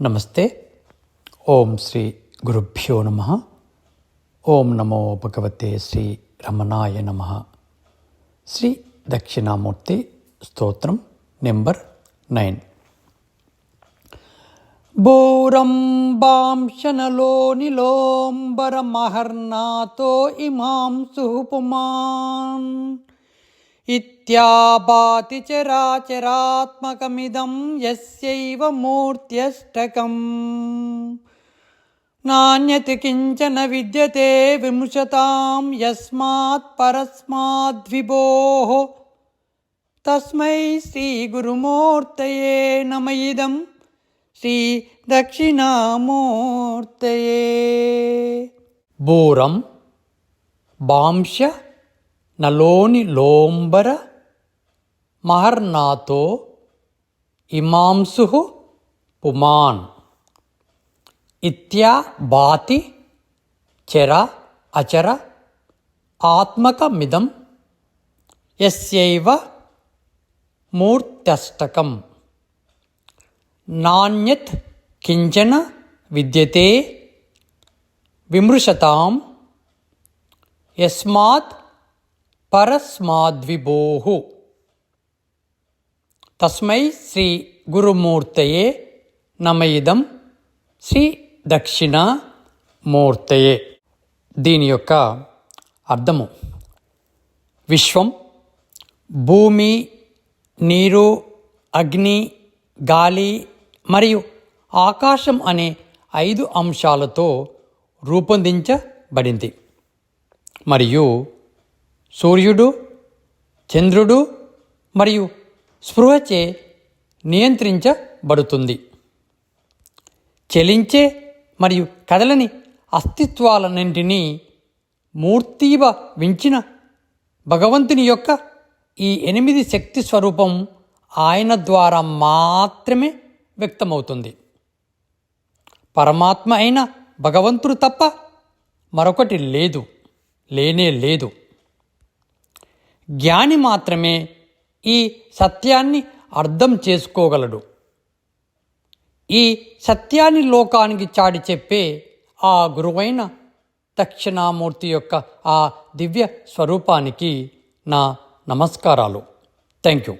నమస్తే. ఓం శ్రీ గురుభ్యో నమః. ఓం నమో భగవతే శ్రీ రమణాయ నమః. శ్రీ దక్షిణామూర్తి స్తోత్రం నెంబర్ 9. భూరంబాంశనలోనిలోంబరమహర్నాతో ఇమాం సుపుమాన్ ఇత్యాభాతి చరాచరాత్మకమిదం యస్యైవ మూర్త్యష్టకం నాన్యత్ కించన విద్యతే విముషతాం యస్మాత్ పరస్మాద్విభోః తస్మై శ్రీ గురుమూర్తయే నమ ఇదం శ్రీ దక్షిణామూర్తయే. బూరం బాంశ నలోని లోంబర మహర్నాతో ఇమాంసు పుమాన్ ఇత్యా భాతి చర అచర ఆత్మకమిదం యస్యైవ మూర్త్యష్టకం నాన్యత్ కించన విద్యతే విమృశతాం యస్మాత్ పరస్మాద్విభోః తస్మై శ్రీ గురుమూర్తయే నమ ఇదం శ్రీ దక్షిణామూర్తయే. దీని యొక్క అర్థము: విశ్వం, భూమి, నీరు, అగ్ని, గాలి మరియు ఆకాశం అనే 5 అంశాలతో రూపొందించబడింది మరియు సూర్యుడు, చంద్రుడు మరియు స్పృహచే నియంత్రించబడుతుంది. చలించే మరియు కదలని అస్తిత్వాలన్నింటినీ మూర్తీభవించిన భగవంతుని యొక్క ఈ 8 శక్తి స్వరూపం ఆయన ద్వారా మాత్రమే వ్యక్తమవుతుంది. పరమాత్మ అయిన భగవంతుడు తప్ప మరొకటి లేదు, లేనే లేదు. జ్ఞాని మాత్రమే ఈ సత్యాన్ని అర్థం చేసుకోగలడు. ఈ సత్యాన్ని లోకానికి చాటి చెప్పే ఆ గురువైన దక్షిణామూర్తి యొక్క ఆ దివ్య స్వరూపానికి నా నమస్కారాలు. Thank you.